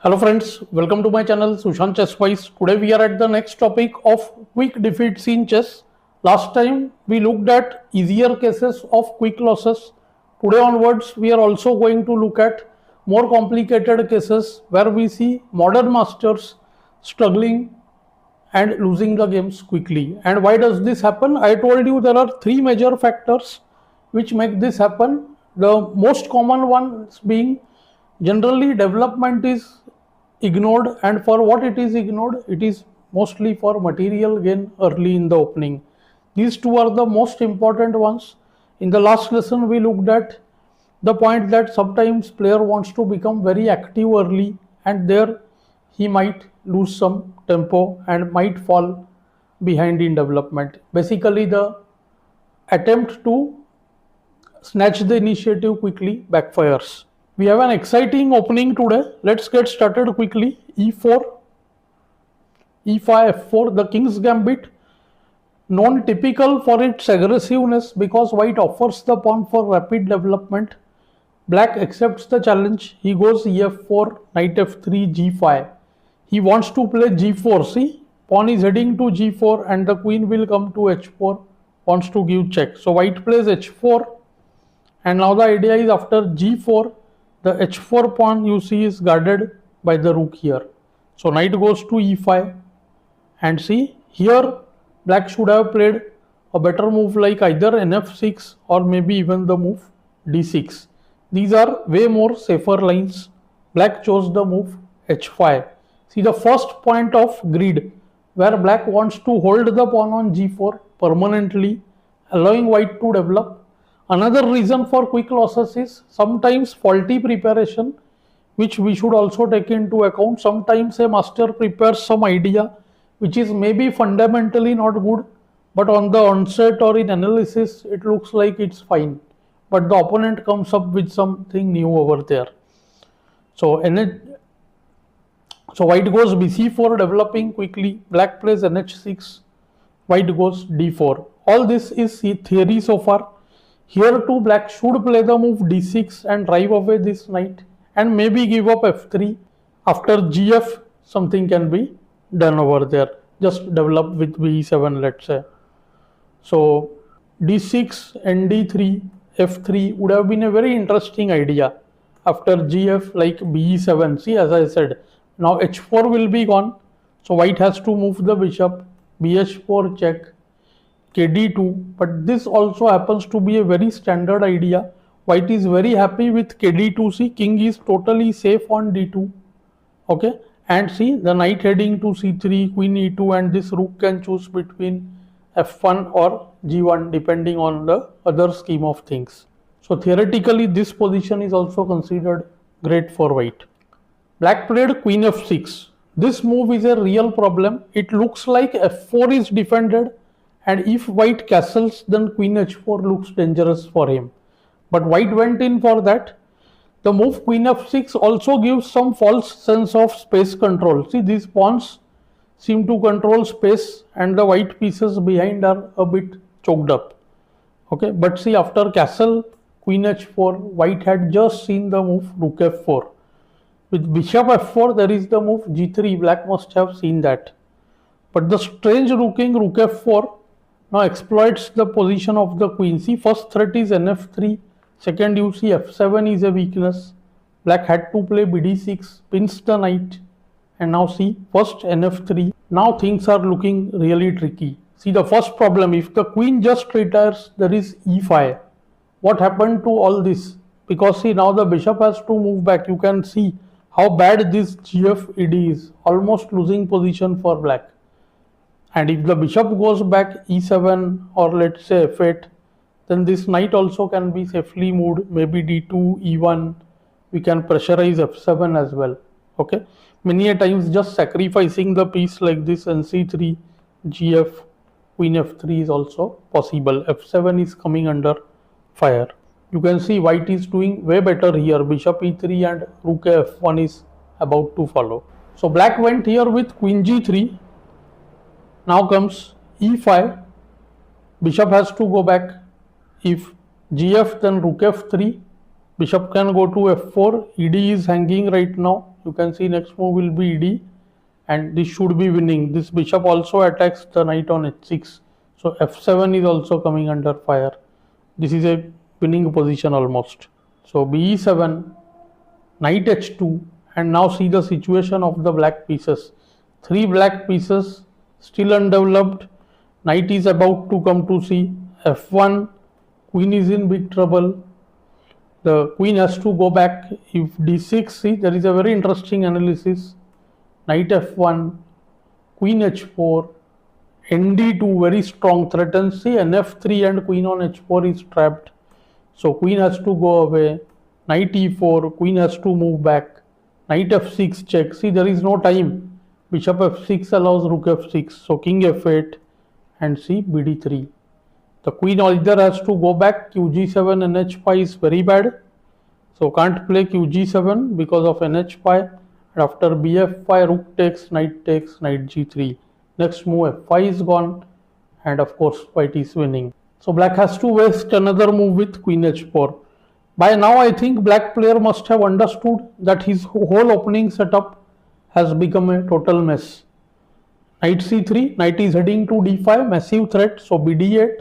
Hello friends, welcome to my channel SushantChessWise. Today we are at the next topic of quick defeats in chess. Last time we looked at easier cases of quick losses. Today onwards we are also going to look at more complicated cases where we see modern masters struggling and losing the games quickly. And why does this happen? I told you there are three major factors which make this happen. The most common ones being generally development is ignored, and for what it is ignored, it is mostly for material gain early in the opening. These two are the most important ones. In the last lesson we looked at the point that sometimes player wants to become very active early, and there he might lose some tempo and might fall behind in development. Basically the attempt to snatch the initiative quickly backfires. We have an exciting opening today. Let's get started quickly. E4, E5, F4, the King's Gambit, known typical for its aggressiveness because white offers the pawn for rapid development. Black accepts the challenge. He goes EF4, Knight F3, G5. He wants to play G4. See, pawn is heading to G4 and the queen will come to H4, wants to give check. So white plays H4, and now the idea is after G4, the H4 pawn you see is guarded by the rook here. So knight goes to E5, and see here black should have played a better move like either NF6 or maybe even the move D6. These are way more safer lines. Black chose the move H5. See the first point of greed where black wants to hold the pawn on G4 permanently, allowing white to develop. Another reason for quick losses is sometimes faulty preparation, which we should also take into account. Sometimes a master prepares some idea which is maybe fundamentally not good, but on the onset or in analysis it looks like it's fine, but the opponent comes up with something new over there. So white goes BC4, developing quickly. Black plays NH6, white goes D4. All this is theory so far. Here too black should play the move D6 and drive away this knight and maybe give up F3. After GF something can be done over there. Just develop with B7, let's say. So D6, ND3, F3 would have been a very interesting idea. After GF like B7, see as I said, now H4 will be gone. So white has to move the bishop, BH4 check, KD2, but this also happens to be a very standard idea. White is very happy with KD2. See, king is totally safe on D2. Okay, and see the knight heading to C3, queen E2, and this rook can choose between F1 or G1 depending on the other scheme of things. So theoretically this position is also considered great for white. Black played queen F6. This move is a real problem. It looks like F4 is defended, and if white castles then queen H4 looks dangerous for him. But white went in for that. The move queen F6 also gives some false sense of space control. See, these pawns seem to control space and the white pieces behind are a bit choked up. Okay, but see after castle queen H4, white had just seen the move rook F4. With bishop F4 there is the move G3, black must have seen that. But the strange looking rook F4 now exploits the position of the queen. See, first threat is NF3, second you see F7 is a weakness. Black had to play BD6, pins the knight, and now see first NF3. Now things are looking really tricky. See the first problem, if the queen just retires, there is E5. What happened to all this? Because see now the bishop has to move back. You can see how bad this GF ED is, almost losing position for black. And if the bishop goes back E7 or let's say F8, then this knight also can be safely moved, maybe D2, E1, we can pressurize F7 as well. Okay, many a times just sacrificing the piece like this and C3, GF, queen F3 is also possible. F7 is coming under fire. You can see white is doing way better here, bishop E3 and rook F1 is about to follow. So black went here with queen G3. Now comes E5, bishop has to go back. If GF then rook F3, bishop can go to F4, ED is hanging right now, You can see next move will be ed, and this should be winning. This bishop also attacks the knight on h6, so f7 is also coming under fire. This is a winning position almost. So be7, knight h2, and now see the situation of the black pieces. 3 black pieces still undeveloped. Knight is about to come to c. f1, queen is in big trouble. The queen has to go back. If d6, see, there is a very interesting analysis. Knight f1, queen h4, nd2, very strong threatens. See, nf3 and queen on h4 is trapped. So queen has to go away. Knight e4, queen has to move back. Knight f6 check. See, there is no time. Bishop f6 allows rook f6. So king f8 and see bd3. The queen either has to go back. qg7 nh5 is very bad. So can't play qg7 because of nh5. And after bf5, rook takes, knight g3. Next move f5 is gone. And of course white is winning. So black has to waste another move with queen h4. By now I think black player must have understood that his whole opening setup has become a total mess. Knight c3, knight is heading to d5, massive threat, so bd8.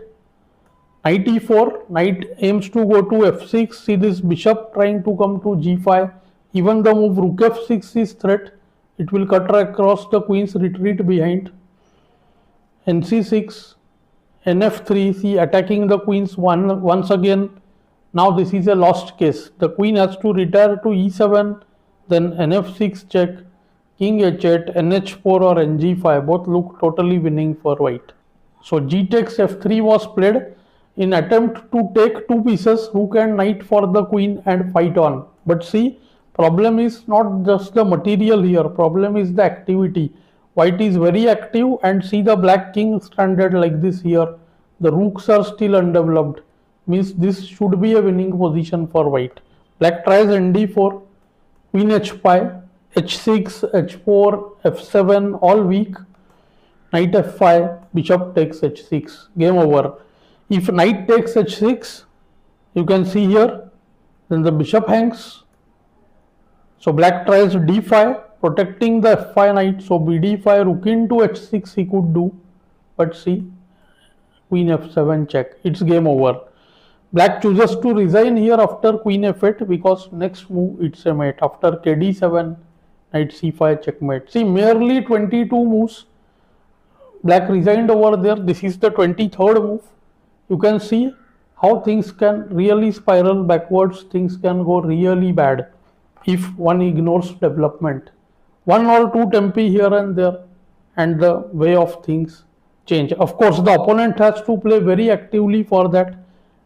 Knight e4, knight aims to go to f6, see this bishop trying to come to g5. Even the move rook f6 is threat, it will cut across the queen's retreat behind. nc6, nf3, see attacking the queens once again. Now this is a lost case. The queen has to retire to e7, then nf6 check, king h8, nh4 or ng5, both look totally winning for white. So g takes f3 was played in attempt to take 2 pieces, rook and knight for the queen and fight on. But see, problem is not just the material here, problem is the activity. White is very active, and see the black king stranded like this here. The rooks are still undeveloped. Means this should be a winning position for white. Black tries nd4, queen h5, h6, h4, f7, all weak. Knight f5, bishop takes h6, game over. If knight takes h6, you can see here, then the bishop hangs. So black tries d5, protecting the f5 knight. So bd5, rook into h6 he could do, but see, queen f7 check, it's game over. Black chooses to resign here after queen f8 because next move it's a mate. After kd7, knight c5 checkmate. See, merely 22 moves. Black resigned over there. This is the 23rd move. You can see how things can really spiral backwards. Things can go really bad if one ignores development. 1 or 2 tempi here and there, and the way of things change. Of course, the opponent has to play very actively for that,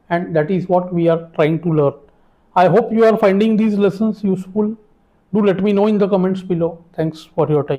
and that is what we are trying to learn. I hope you are finding these lessons useful. Do let me know in the comments below. Thanks for your time.